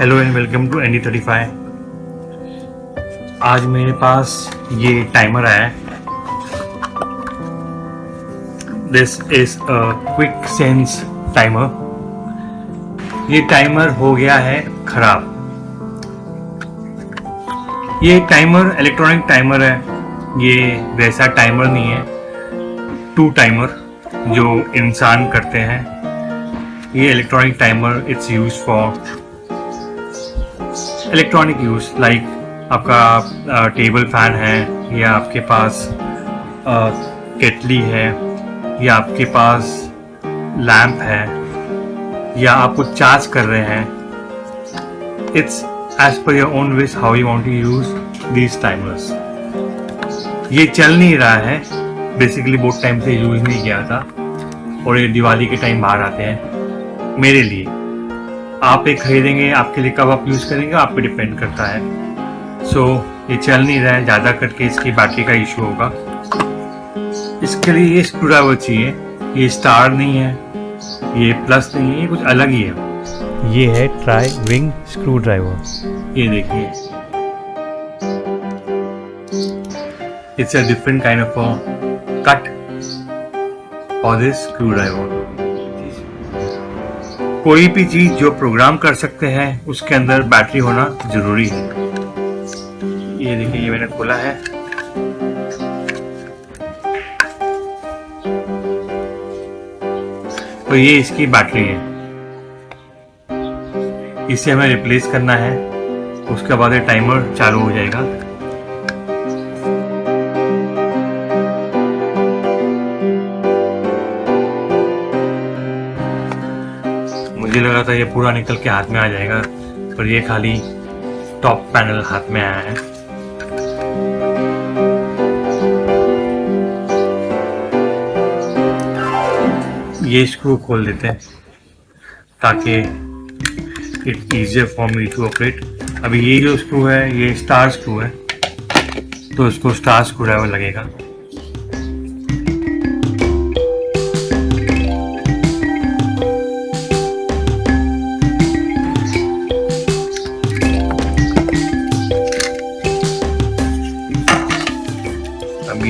Hello and welcome to ND35। आज मेरे पास ये टाइमर आया है। This is a quick sense timer. ये टाइमर हो गया है खराब। ये टाइमर इलेक्ट्रॉनिक टाइमर है, ये वैसा टाइमर नहीं है टू टाइमर जो इंसान करते हैं। ये electronic timer it's use for electronic use, like आपका टेबल फैन है, या आपके पास केटली है, या आपके पास लैंप है, या आप कुछ चार्ज कर रहे हैं। It's as per your own wish how you want to use these timers. ये चल नहीं रहा है, बेसिकली बहुत टाइम से यूज नहीं किया था और ये दिवाली के टाइम बाहर आते हैं मेरे लिए। आप एक खरीदेंगे, आपके लिए कब आप यूज़ करेंगे आप पे डिपेंड करता है। ये चल नहीं रहा है, ज़्यादा करके इसकी बैटरी का इशू होगा। इसके लिए ये स्क्रू ड्राइवर चाहिए। ये स्टार नहीं है, ये प्लस नहीं है, ये कुछ अलग ही है। ये है ट्राई विंग स्क्रू ड्राइवर। ये देखिए, it's a different kind of cut for this screw driver. कोई भी चीज जो प्रोग्राम कर सकते हैं उसके अंदर बैटरी होना जरूरी है। ये देखिए, ये मैंने खोला है। तो ये इसकी बैटरी है, इसे हमें रिप्लेस करना है। उसके बाद ये टाइमर चालू हो जाएगा। मुझे लगा था ये पूरा निकल के हाथ में आ जाएगा, पर ये खाली टॉप पैनल हाथ में आया है। ये स्क्रू खोल देते हैं ताकि it easier for me to operate. अभी ये जो स्क्रू है ये स्टार स्क्रू है, तो इसको स्टार स्क्रू ड्राइवर लगेगा।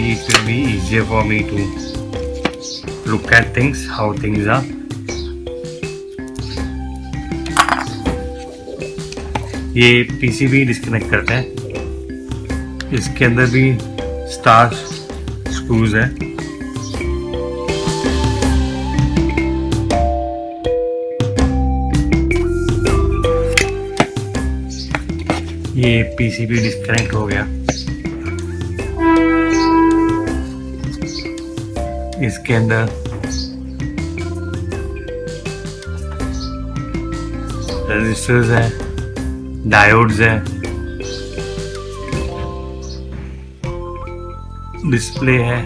It will be easier for me to look at things, how things are. ये PCB डिस्कनेक्ट करते हैं। इसके अंदर भी स्टार स्क्रूज है। ये PCB डिस्कनेक्ट हो गया। इसके अंदर रेजिस्टर्स है, डायोड्स है, डिस्प्ले है।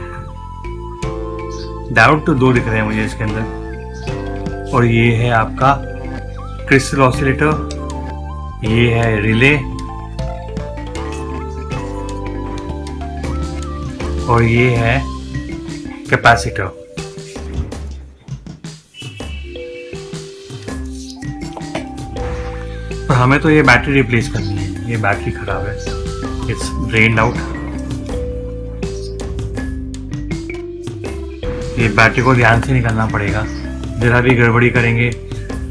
डायोड तो दो दिख रहे हैं मुझे इसके अंदर। और ये है आपका क्रिस्टल ऑसिलेटर, ये है रिले, और ये है कैपेसिटर। पर हमें तो ये बैटरी रिप्लेस करनी है, ये बैटरी खराब है, इट्स ड्रेन्ड आउट। ये बैटरी को ध्यान से निकालना पड़ेगा, जरा भी गड़बड़ी करेंगे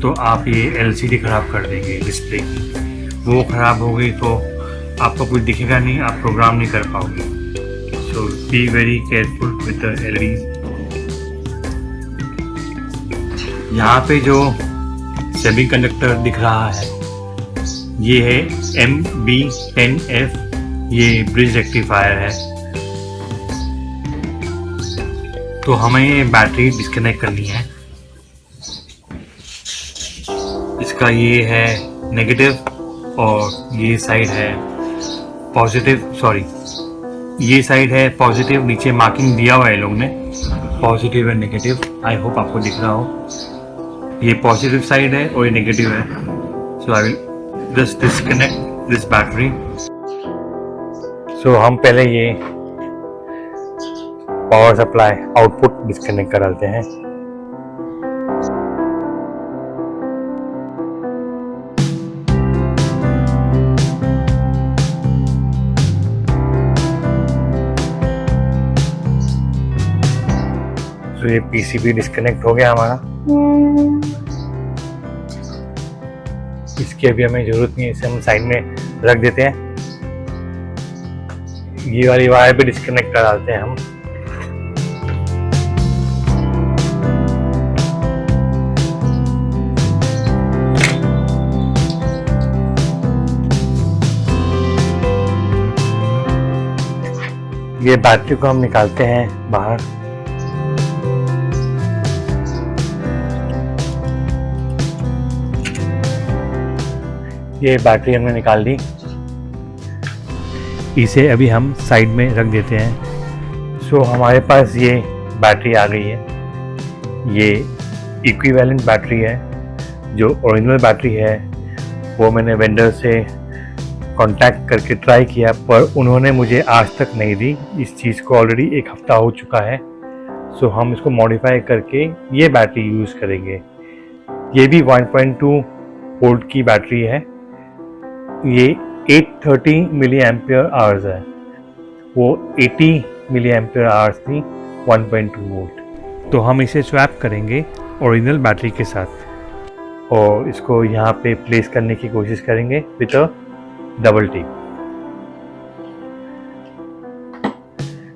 तो आप ये LCD खराब कर देंगे, डिस्प्ले की। वो खराब हो गई तो आपको कुछ दिखेगा नहीं, आप प्रोग्राम नहीं कर पाओगे। So be very careful with the LEDs. यहाँ पे जो सेमीकंडक्टर दिख रहा है ये है MB10F, ये ब्रिज रेक्टिफायर है। तो हमें ये बैटरी डिस्कनेक्ट करनी है। इसका ये है नेगेटिव और ये साइड है पॉजिटिव, सॉरी ये साइड है पॉजिटिव। नीचे मार्किंग दिया हुआ है लोग ने, positive and negative. I hope आपको दिख रहा हो। ये पॉजिटिव साइड है और ये नेगेटिव है। So I will just disconnect this battery. So हम पहले ये पावर सप्लाई आउटपुट डिस्कनेक्ट कर डालते हैं। तो ये पीसीबी डिस्कनेक्ट हो गया हमारा। इसकी अभी हमें ज़रूरत नहीं है, इसे हम साइड में रख देते हैं। ये वाली वायर भी डिस्कनेक्ट कर डालते हैं हम। ये बैटरी को हम निकालते हैं बाहर। ये बैटरी हमने निकाल दी, इसे अभी हम साइड में रख देते हैं। सो हमारे पास ये बैटरी आ गई है। ये इक्विवेलेंट बैटरी है। जो ओरिजिनल बैटरी है वो मैंने वेंडर से कांटेक्ट करके ट्राई किया, पर उन्होंने मुझे आज तक नहीं दी। इस चीज़ को ऑलरेडी 1 हफ्ता हो चुका है। सो हम इसको मॉडिफाई करके ये बैटरी यूज़ करेंगे। ये भी 1.2 वोल्ट की बैटरी है। ये 830 मिली एम्पियर आवर्स है, वो 80 मिली एम्पियर आवर्स थी 1.2 वोल्ट। तो हम इसे स्वैप करेंगे ओरिजिनल बैटरी के साथ और इसको यहाँ पे प्लेस करने की कोशिश करेंगे विद अ डबल टेप।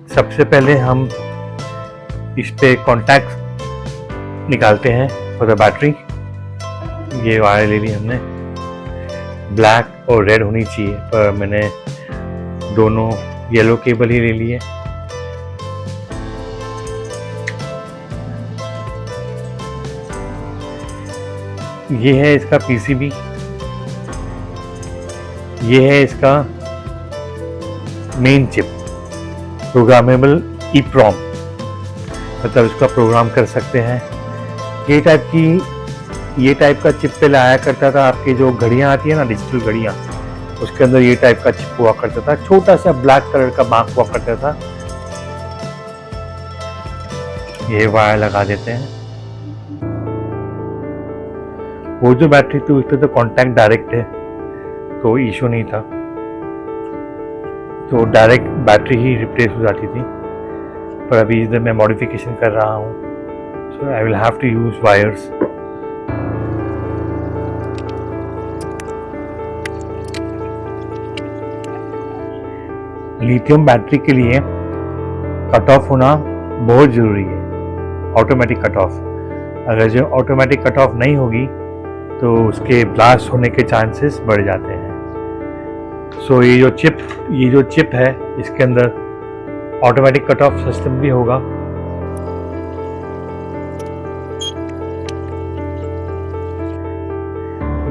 सबसे पहले हम इस पे कॉन्टैक्ट निकालते हैं फॉर द बैटरी। ये वायर ले ली हमने, ब्लैक और रेड होनी चाहिए, पर मैंने दोनों येलो केबल ही ले लिए। ये है इसका पीसीबी, ये है इसका मेन चिप, प्रोग्रामेबल EEPROM, मतलब इसका प्रोग्राम कर सकते हैं। ये टाइप का चिप पे लाया करता था। आपकी जो घड़ियाँ आती है ना, डिजिटल घड़ियाँ, उसके अंदर ये टाइप का चिप हुआ करता था। छोटा सा ब्लैक कलर का मार्क हुआ करता था। ये वायर लगा देते हैं। वो जो बैटरी थी उससे तो कांटेक्ट डायरेक्ट है, तो इशू नहीं था, तो डायरेक्ट बैटरी ही रिप्लेस हो जाती थी। पर अभी इधर मैं मॉडिफिकेशन कर रहा हूँ, so I will have to use wires. Lithium battery के लिए कट ऑफ होना बहुत ज़रूरी है, ऑटोमेटिक कट ऑफ। अगर जो ऑटोमेटिक कट ऑफ नहीं होगी तो उसके ब्लास्ट होने के चांसेस बढ़ जाते हैं। सो ये जो चिप है, इसके अंदर ऑटोमेटिक कट ऑफ सिस्टम भी होगा।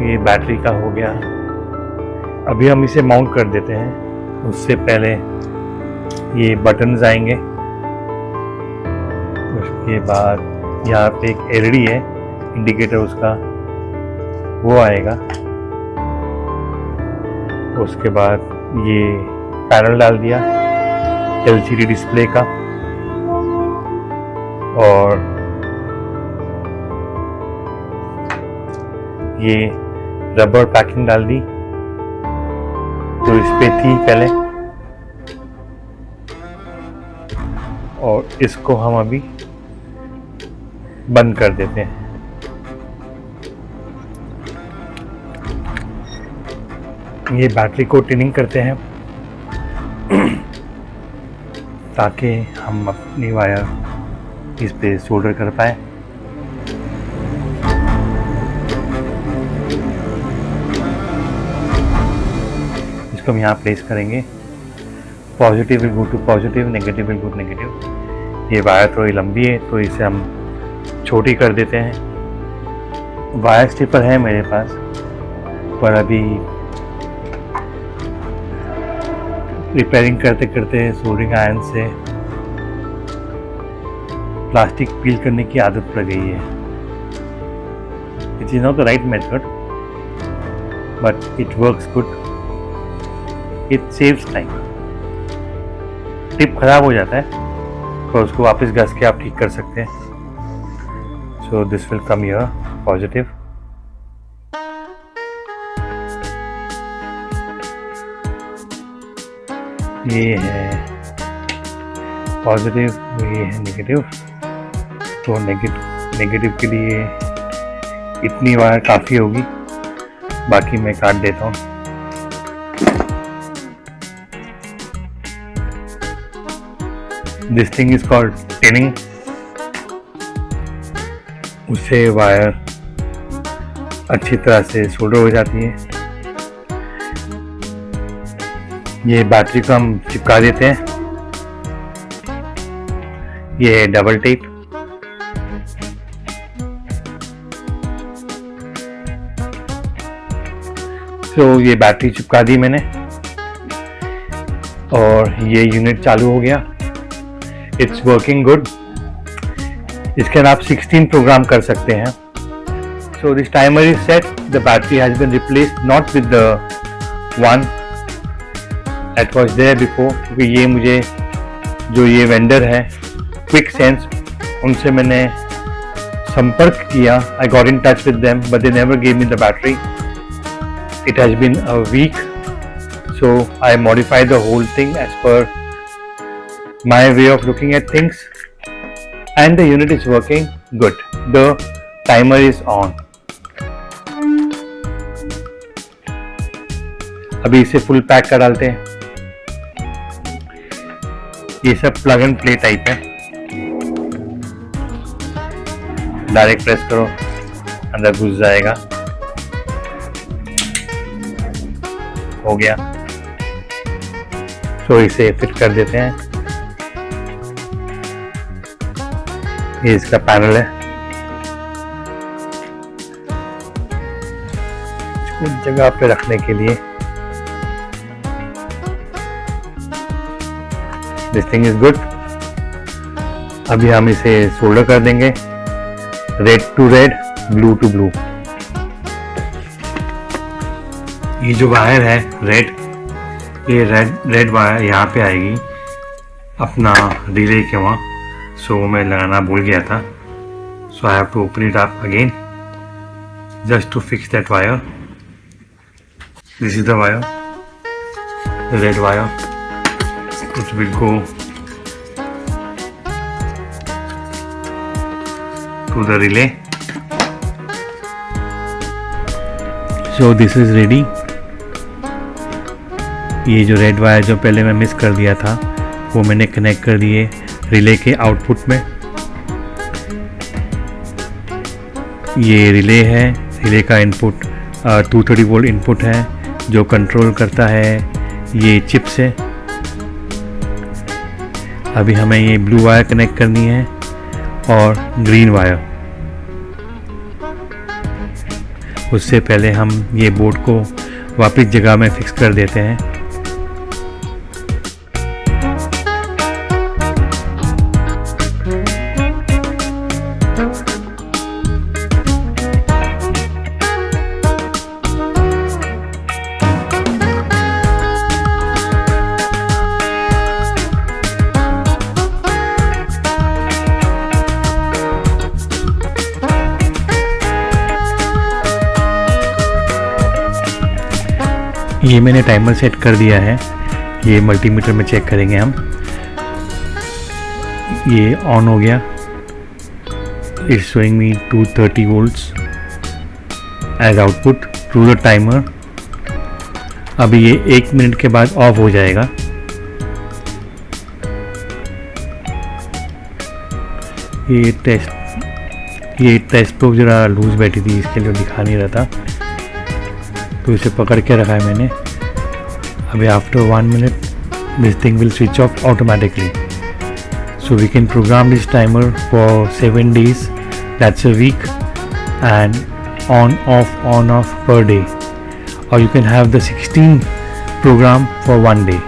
ये बैटरी का हो गया। अभी हम इसे माउंट कर देते हैं। उससे पहले ये बटन्स आएंगे, उसके बाद यहाँ पे एक LED है, इंडिकेटर उसका, वो आएगा। उसके बाद ये पैनल डाल दिया LCD डिस्प्ले का, और ये रबर पैकिंग डाल दी जो इस पे थी पहले, और इसको हम अभी बंद कर देते हैं। ये बैटरी को ट्यूनिंग करते हैं ताकि हम अपनी वायर इस पे सोल्डर कर पाए। इसको हम यहाँ प्लेस करेंगे। Positive will go to positive, negative will go to negative. ये वायर थोड़ी लंबी है तो इसे हम छोटी कर देते हैं। वायर स्टिपर है मेरे पास, पर अभी रिपेयरिंग करते करते सोल्डरिंग आयरन से प्लास्टिक पील करने की आदत पड़ गई है। It is not the right method, but it works good, it saves time. Tip खराब हो जाता है तो उसको वापस घस के आप ठीक कर सकते हैं। So this will come here positive. ये है पॉजिटिव, ये है नेगेटिव। तो नेगेटिव के लिए इतनी वायर काफ़ी होगी, बाकी मैं काट देता हूँ। This thing is called tinning. उससे वायर अच्छी तरह से सोल्डर हो जाती है। ये बैटरी को हम चिपका देते हैं। ये है डबल टेप। तो ये बैटरी चिपका दी मैंने और ये यूनिट चालू हो गया। It's working good. इसके अंदर आप 16 प्रोग्राम कर सकते हैं। So this timer is set. The battery has been replaced not with the one that was there before, क्योंकि ये मुझे जो ये वेंडर है क्विक सेंस, उनसे मैंने संपर्क किया। I got in touch with them but they never gave me the battery. It has been a week, so I modified the whole thing as per my way of looking at things, and the unit is working good. The timer is on. अभी इसे full pack कर डालते हैं। ये सब plug and play type है। Direct press करो, अंदर घुस जाएगा। हो गया। तो इसे फिट कर देते हैं। ये इसका पैनल है। इसको जगह पे रखने के लिए दिस थिंग इज गुड। अभी हम इसे सोल्डर कर देंगे, red to red, blue to blue. ये जो वायर है रेड, ये रेड वायर यहाँ पे आएगी अपना रिले के वहाँ। सो मैं लगाना भूल गया था। So I have to open it up again just to fix that wire. This is the wire, the red wire which will go to the relay. So this is ready. ये जो red wire जो पहले मैं miss कर दिया था वो मैंने कनेक्ट कर दिए रिले के आउटपुट में। ये रिले है, रिले का इनपुट 230 वोल्ट इनपुट है जो कंट्रोल करता है ये चिप से। अभी हमें ये ब्लू वायर कनेक्ट करनी है और ग्रीन वायर। उससे पहले हम ये बोर्ड को वापस जगह में फिक्स कर देते हैं। ये मैंने टाइमर सेट कर दिया है। ये मल्टीमीटर में चेक करेंगे हम। ये ऑन हो गया। It's showing me 230 volts as output through the timer. अभी ये 1 मिनट के बाद ऑफ हो जाएगा। ये टेस्ट प्रोब जरा लूज बैठी थी, इसके लिए दिखा नहीं रहा था, तो इसे पकड़ के रखा है मैंने। अभी after 1 minute this thing will switch off automatically. So we can program this timer for 7 days, that's a week, and on off per day, और you can have the 16 program for 1 day.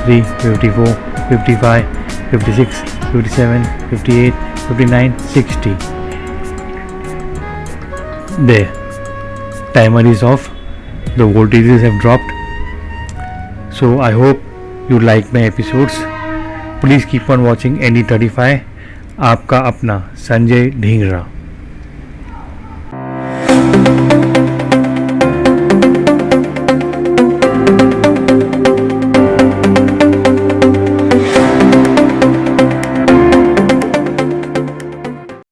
Three, 54, 55, 56, 57, 58, 59, 60. There. Timer is off. The voltages have dropped. So I hope you like my episodes. Please keep on watching ND35. आपका अपना संजय ढींगरा।